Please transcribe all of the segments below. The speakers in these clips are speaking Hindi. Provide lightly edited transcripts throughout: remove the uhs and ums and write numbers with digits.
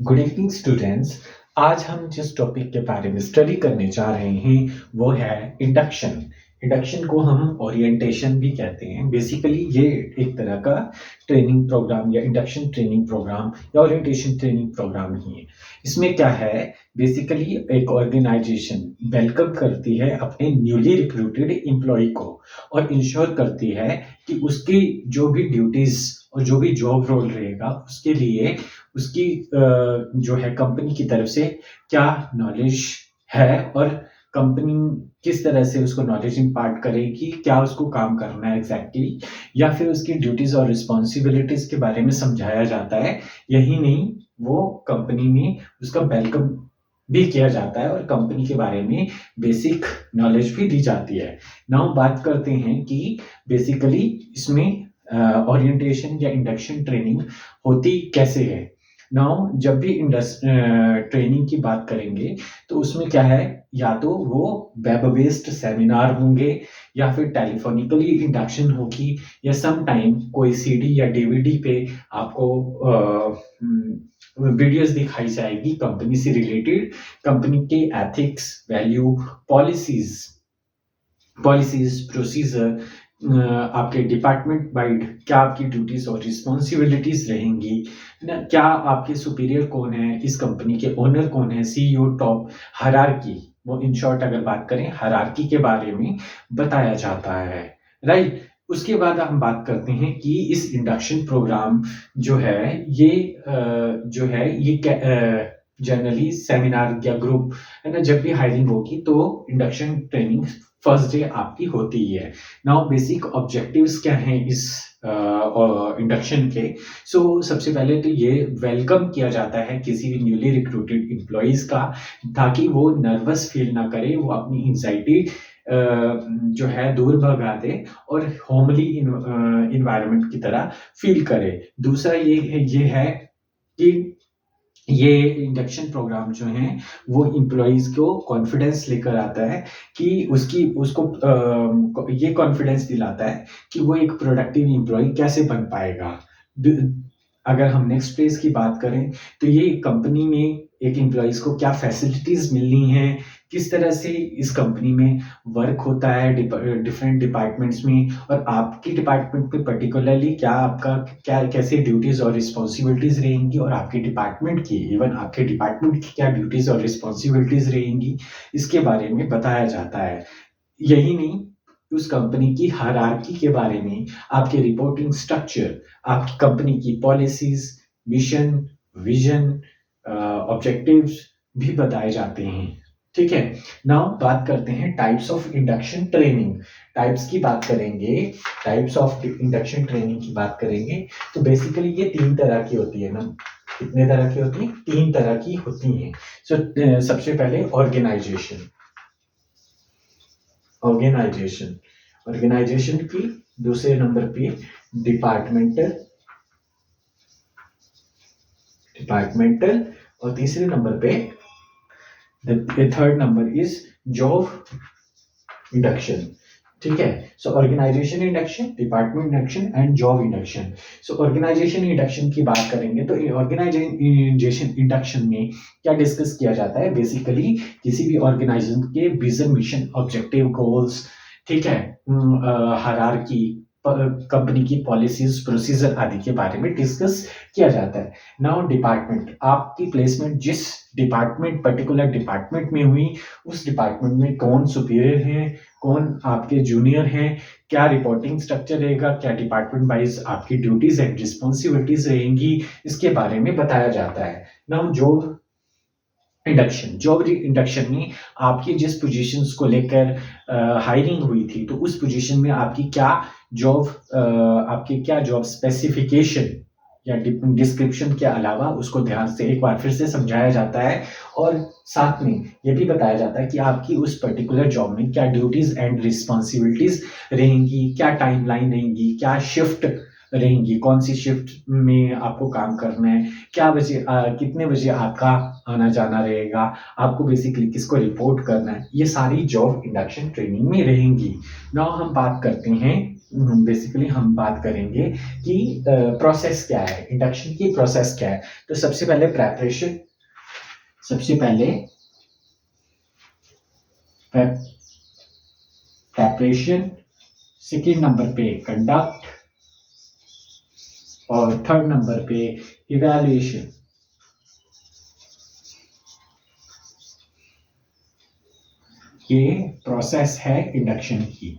Good evening students. आज हम जिस टॉपिक के बारे में स्टडी करने जा रहे हैं वो है इंडक्शन। इंडक्शन को हम ओरिएंटेशन भी कहते हैं। बेसिकली ये एक तरह का ट्रेनिंग प्रोग्राम या इंडक्शन ट्रेनिंग प्रोग्राम या ओरिएंटेशन ट्रेनिंग प्रोग्राम ही है। इसमें क्या है, बेसिकली एक ऑर्गेनाइजेशन वेलकम करती है अपने न्यूली रिक्रूटेड एम्प्लॉय को और इंश्योर करती है कि उसकी जो भी ड्यूटीज और जो भी जॉब रोल रहेगा उसके लिए उसकी जो है कंपनी की तरफ से क्या नॉलेज है और कंपनी किस तरह से उसको नॉलेज इम्पार्ट करेगी, क्या उसको काम करना है एग्जैक्टली, या फिर उसकी ड्यूटीज और रिस्पॉन्सिबिलिटीज के बारे में समझाया जाता है। यही नहीं, वो कंपनी में उसका वेलकम भी किया जाता है और कंपनी के बारे में बेसिक नॉलेज भी दी जाती है। नाउ बात करते हैं कि बेसिकली इसमें ओरिएंटेशन या इंडक्शन ट्रेनिंग होती कैसे है। नाउ जब भी ट्रेनिंग की बात करेंगे तो उसमें क्या है, या तो वो वेब बेस्ड सेमिनार होंगे या फिर टेलीफोनिकली इंडक्शन होगी या सम टाइम कोई सीडी या डीवीडी पे आपको वीडियोस दिखाई जाएगी कंपनी से रिलेटेड, कंपनी के एथिक्स, वैल्यू, पॉलिसीज प्रोसीजर, आपके डिपार्टमेंट वाइड क्या आपकी ड्यूटीज और रिस्पॉन्सिबिलिटीज रहेंगी ना, क्या आपके सुपीरियर कौन है, इस कंपनी के ओनर कौन है, सीईओ, टॉप हायरार्की, वो इन शॉर्ट अगर बात करें हायरार्की के बारे में बताया जाता है, राइट। उसके बाद हम बात करते हैं कि इस इंडक्शन प्रोग्राम जो है ये जो है ये जनरली सेमिनार या ग्रुप है ना, जब भी हायरिंग होगी तो इंडक्शन ट्रेनिंग फर्स्ट डे आपकी होती है। नाउ बेसिक ऑब्जेक्टिव्स क्या हैं इस इंडक्शन के। सबसे पहले तो ये वेलकम किया जाता है किसी भी न्यूली रिक्रूटेड एम्प्लॉइज का, ताकि वो नर्वस फील ना करे, वो अपनी एंजाइटी जो है दूर भगा दे और होमली इन्वायरमेंट की तरह फील करे। दूसरा ये है कि ये इंडक्शन प्रोग्राम जो है वो एम्प्लॉइज को कॉन्फिडेंस लेकर आता है कि उसको ये कॉन्फिडेंस दिलाता है कि वो एक प्रोडक्टिव एम्प्लॉय कैसे बन पाएगा। अगर हम नेक्स्ट फेज की बात करें तो ये कंपनी में एक एम्प्लॉइज को क्या फैसिलिटीज मिलनी है, किस तरह से इस कंपनी में वर्क होता है डिफरेंट डिपार्टमेंट्स में, और आपके डिपार्टमेंट में पर्टिकुलरली क्या आपका क्या कैसे ड्यूटीज और रिस्पॉन्सिबिलिटीज रहेंगी, और आपके डिपार्टमेंट की क्या ड्यूटीज और रिस्पॉन्सिबिलिटीज रहेंगी, इसके बारे में बताया जाता है। यही नहीं, उस कंपनी की हायरार्की के बारे में, आपके रिपोर्टिंग स्ट्रक्चर, आपकी कंपनी की पॉलिसीज, मिशन, विजन, ऑब्जेक्टिव्स भी बताए जाते हैं। ठीक है। नाउ बात करते हैं types of induction training. Types की बात करेंगे, टाइप्स ऑफ इंडक्शन ट्रेनिंग की बात करेंगे तो बेसिकली ये 3 तरह की होती है ना। कितने तरह की होती है? 3 तरह की होती हैं। सबसे पहले ऑर्गेनाइजेशन ऑर्गेनाइजेशन की, दूसरे नंबर पे डिपार्टमेंटल और तीसरे नंबर पे third number is job induction. ठीक है। Organisation induction, department induction and job induction. Organisation induction की बात करेंगे तो ऑर्गेनाइजेशन इंडक्शन में क्या डिस्कस किया जाता है, बेसिकली किसी भी ऑर्गेनाइजेशन के विजन, मिशन, ऑब्जेक्टिव, गोल्स, ठीक है, हायरार्की, कंपनी की पॉलिसीज, प्रोसीजर आदि के बारे में डिस्कस किया जाता है। नाउ डिपार्टमेंट, आपकी प्लेसमेंट जिस पर्टिकुलर डिपार्टमेंट में हुई, उस डिपार्टमेंट में कौन सुपीरियर है, कौन आपके जूनियर हैं, क्या रिपोर्टिंग स्ट्रक्चर रहेगा, क्या डिपार्टमेंट वाइज आपकी ड्यूटीज एंड रिस्पॉन्सिबिलिटीज रहेंगी, इसके बारे में बताया जाता है। नाउ जॉब इंडक्शन में आपकी जिस पोजीशंस को लेकर हायरिंग हुई थी तो उस पोजीशन में आपके क्या जॉब स्पेसिफिकेशन या डिस्क्रिप्शन के अलावा उसको ध्यान से एक बार फिर से समझाया जाता है, और साथ में ये भी बताया जाता है कि आपकी उस पर्टिकुलर जॉब में क्या ड्यूटीज एंड रिस्पॉन्सिबिलिटीज रहेंगी, क्या टाइमलाइन रहेंगी, क्या शिफ्ट रहेंगी, कौन सी शिफ्ट में आपको काम करना है, कितने बजे आपका आना जाना रहेगा, आपको बेसिकली किसको रिपोर्ट करना है, ये सारी जॉब इंडक्शन ट्रेनिंग में रहेंगी। नाउ हम बात करते हैं बेसिकली हम बात करेंगे कि प्रोसेस क्या है, इंडक्शन की प्रोसेस क्या है। तो सबसे पहले प्रेपरेशन, सबसे पहले प्रेपरेशन, सेकेंड नंबर पे कंडक्ट और थर्ड नंबर पे इवैल्यूएशन। ये प्रोसेस है इंडक्शन की।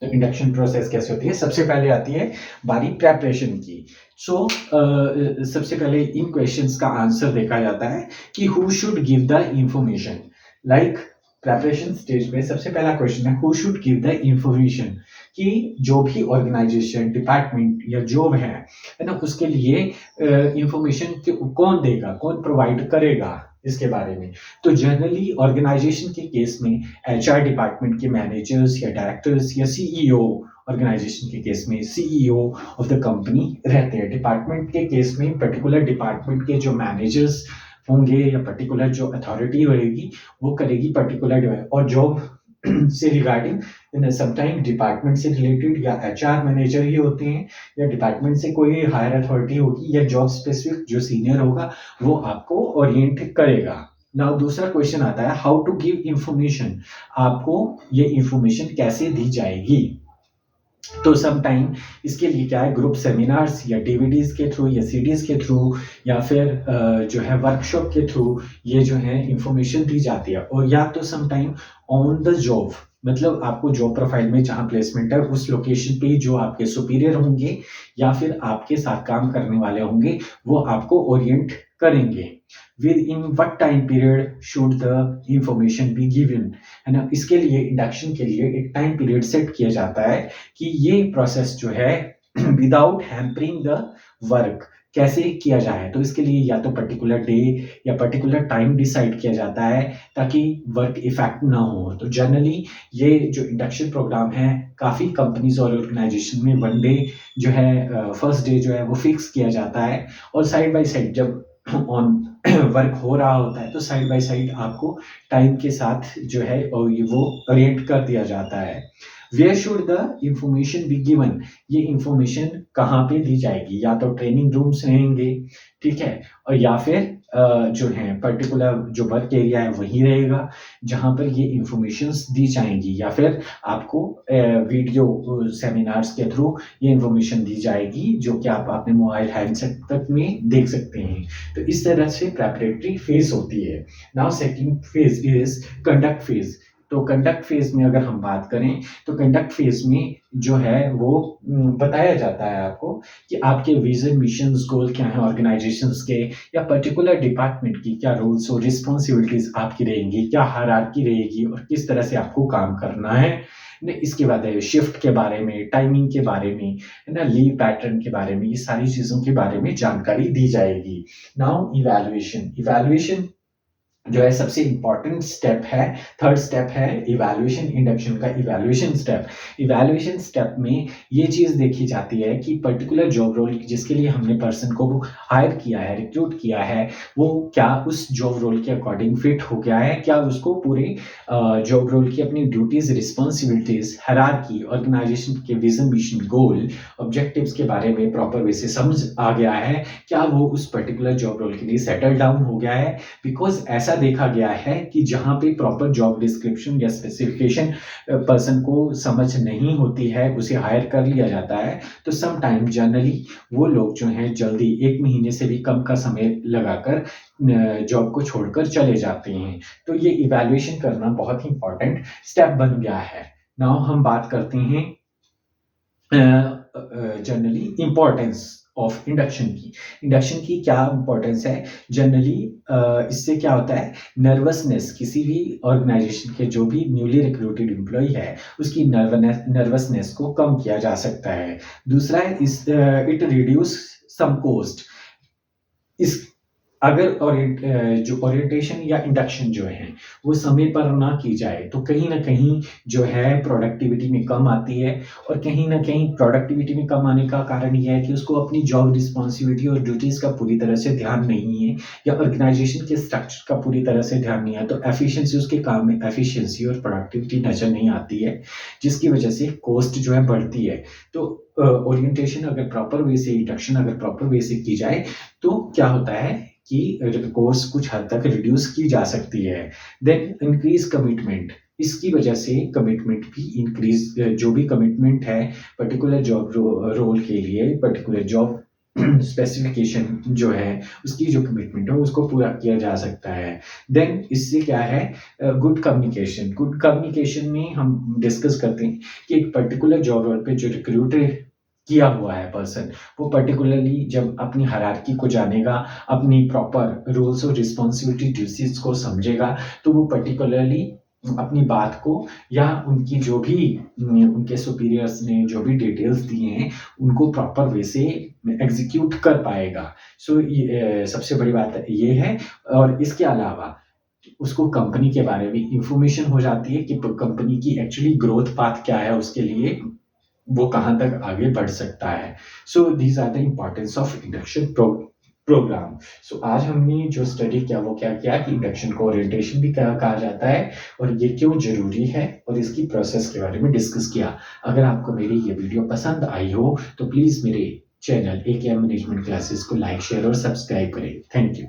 तो इंडक्शन प्रोसेस कैसे होती है? सबसे पहले आती है बारी प्रेपरेशन की। सो सबसे पहले इन क्वेश्चंस का आंसर देखा जाता है कि who should give the information. Like preparation stage पे सबसे पहला क्वेश्चन है who should give the information, कि जो भी ऑर्गेनाइजेशन, डिपार्टमेंट या जॉब है ना, उसके लिए इंफॉर्मेशन कौन देगा, कौन प्रोवाइड करेगा इसके बारे में। तो जनरली ऑर्गेनाइजेशन के केस में एचआर डिपार्टमेंट के मैनेजर्स या डायरेक्टर्स या सीईओ, ऑर्गेनाइजेशन के केस में सीईओ ऑफ द कंपनी रहते हैं। डिपार्टमेंट के केस में पर्टिकुलर डिपार्टमेंट के जो मैनेजर्स होंगे या पर्टिकुलर जो अथॉरिटी होगी वो करेगी पर्टिकुलर। और जॉब से रिगार्डिंग समटाइम डिपार्टमेंट से रिलेटेड या एचआर मैनेजर ही होते हैं, या डिपार्टमेंट से कोई हायर अथॉरिटी होगी या जॉब स्पेसिफिक जो सीनियर होगा वो आपको ओरिएंट करेगा। नाउ दूसरा क्वेश्चन आता है हाउ टू गिव इंफॉर्मेशन, आपको ये इंफॉर्मेशन कैसे दी जाएगी। तो सम टाइम इसके लिए क्या है, ग्रुप सेमिनार्स या डीवीडीज के थ्रू या सीडीज के थ्रू या फिर जो है वर्कशॉप के थ्रू ये जो है इंफॉर्मेशन दी जाती है। और या तो some time on the job, मतलब आपको जॉब प्रोफाइल में जहाँ प्लेसमेंट है उस लोकेशन पे जो आपके सुपीरियर होंगे या फिर आपके साथ काम करने वाले होंगे वो आपको ओरिएंट करेंगे। With in what time period should the information be given, है ना। इसके लिए इंडक्शन के लिए एक टाइम पीरियड सेट किया जाता है कि ये प्रोसेस जो है विदाउट हैम्परिंग द वर्क कैसे किया जाए। तो इसके लिए या तो पर्टिकुलर डे या पर्टिकुलर टाइम डिसाइड किया जाता है ताकि वर्क इफेक्ट ना हो। तो जनरली ये जो इंडक्शन प्रोग्राम है काफ़ी कंपनीज और ऑर्गेनाइजेशन में वन डे जो है, फर्स्ट डे जो है वो फिक्स किया जाता है। और साइड बाय साइड जब ऑन वर्क हो रहा होता है तो साइड बाय साइड आपको टाइम के साथ जो है और ये वो ओरिएंट कर दिया जाता है। Where should the information be given, ये इंफॉर्मेशन कहाँ पे दी जाएगी, या तो ट्रेनिंग रूम्स रहेंगे, ठीक है, और या फिर जो है पर्टिकुलर जो वर्क एरिया है वही रहेगा जहाँ पर ये इंफॉर्मेशंस दी जाएंगी, या फिर आपको वीडियो सेमिनार्स के थ्रू ये इंफॉर्मेशन दी जाएगी जो कि आप अपने मोबाइल हैंडसेट तक में देख सकते हैं। तो इस तरह से प्रेपरेटरी फेज होती है। Now second phase is conduct phase. तो कंडक्ट फेज में अगर हम बात करें तो कंडक्ट फेज में जो है वो बताया जाता है आपको कि आपके विजन, मिशंस, गोल क्या है ऑर्गेनाइजेशंस के, या पर्टिकुलर डिपार्टमेंट की क्या रोल्स और रिस्पॉन्सिबिलिटीज आपकी रहेंगी, क्या हायरार्की रहेगी और किस तरह से आपको काम करना है। इसके बाद है शिफ्ट के बारे में, टाइमिंग के बारे में, है ना, लीव पैटर्न के बारे में, ये सारी चीज़ों के बारे में जानकारी दी जाएगी। नाउ इवैल्यूएशन, इवैल्यूएशन जो है सबसे इंपॉर्टेंट स्टेप है, थर्ड स्टेप है इवैल्यूएशन, इंडक्शन का इवैल्यूएशन स्टेप। इवैल्यूएशन स्टेप में ये चीज़ देखी जाती है कि पर्टिकुलर जॉब रोल जिसके लिए हमने पर्सन को हायर किया है, रिक्रूट किया है, वो क्या उस जॉब रोल के अकॉर्डिंग फिट हो गया है, क्या उसको पूरे जॉब रोल की अपनी ड्यूटीज, रिस्पॉन्सिबिलिटीज, हायरार्की, ऑर्गेनाइजेशन के विजन, मिशन, गोल, ऑब्जेक्टिव्स के बारे में प्रॉपर वे से समझ आ गया है, क्या वो उस पर्टिकुलर जॉब रोल के लिए सेटल डाउन हो गया है। बिकॉज ऐसा देखा गया है कि जहाँ पे प्रॉपर जॉब डिस्क्रिप्शन या स्पेसिफिकेशन पर्सन को समझ नहीं होती है उसे हायर कर लिया जाता है, तो सम टाइम जनरली वो लोग जो हैं जल्दी 1 महीने से भी कम का समय लगाकर जॉब को छोड़कर चले जाते हैं। तो ये इवैल्यूएशन करना बहुत ही इंपॉर्टेंट स्टेप बन गया है। नाउ हम बात करते हैं जनरली इंपॉर्टेंस ऑफ इंडक्शन की। इंडक्शन की क्या इंपॉर्टेंस है जनरली, इससे क्या होता है, नर्वसनेस, किसी भी ऑर्गेनाइजेशन के जो भी न्यूली रिक्रूटेड एम्प्लॉय है उसकी नर्वसनेस को कम किया जा सकता है। दूसरा है इट रिड्यूस सम कॉस्ट, इस अगर जो ओरिएंटेशन या इंडक्शन जो है, वो समय पर ना की जाए, तो कहीं न कहीं जो है प्रोडक्टिविटी में कम आती है और कहीं न कहीं प्रोडक्टिविटी में कम आने का कारण ये है कि उसको अपनी जॉब रिस्पॉन्सिबिलिटी और ड्यूटीज़ का पूरी तरह से ध्यान नहीं है या ऑर्गेनाइज़ेशन के स्ट्रक्चर का पूरी तरह से ध्यान नहीं है, तो एफिशिएंसी उसके काम में एफिशिएंसी और प्रोडक्टिविटी नज़र नहीं आती है, जिसकी वजह से कॉस्ट जो है बढ़ती है। तो ओरिएंटेशन अगर प्रॉपर वे से, इंडक्शन अगर प्रॉपर वे से की जाए, तो क्या होता है कि कॉस्ट कुछ हद तक रिड्यूस की जा सकती है। देन इंक्रीज कमिटमेंट, इसकी वजह से कमिटमेंट भी इंक्रीज, जो भी कमिटमेंट है पर्टिकुलर जॉब रोल के लिए, पर्टिकुलर जॉब स्पेसिफिकेशन जो है, उसकी जो कमिटमेंट है उसको पूरा किया जा सकता है। देन इससे क्या है, गुड कम्युनिकेशन, गुड कम्युनिकेशन में हम डिस्कस करते हैं कि एक पर्टिकुलर जॉब रोल पे जो रिक्रूटेड किया हुआ है पर्सन, वो पर्टिकुलरली जब अपनी हायरार्की को जानेगा, अपनी प्रॉपर रूल्स और रिस्पॉन्सिबिलिटी ड्यूटीज़ को समझेगा, तो वो पर्टिकुलरली अपनी बात को या उनकी जो भी उनके सुपीरियर्स ने जो भी डिटेल्स दिए हैं, उनको प्रॉपर वे से एग्ज़ीक्यूट कर पाएगा। सो ये सबसे बड़ी बात ये है और इसके अलावा उसको कंपनी के बारे में इन्फॉर्मेशन हो जाती है कि कंपनी की एक्चुअली ग्रोथ पाथ क्या है उसके लिए, वो कहाँ तक आगे बढ़ सकता है। So these are the importance of induction program. सो आज हमने जो स्टडी किया वो क्या किया कि इंडक्शन को ओरिएंटेशन भी कहा जाता है और ये क्यों ज़रूरी है और इसकी प्रोसेस के बारे में डिस्कस किया। अगर आपको मेरी ये वीडियो पसंद आई हो तो प्लीज़ मेरे चैनल एकेएम मैनेजमेंट क्लासेस को लाइक, शेयर और सब्सक्राइब करें। Thank you.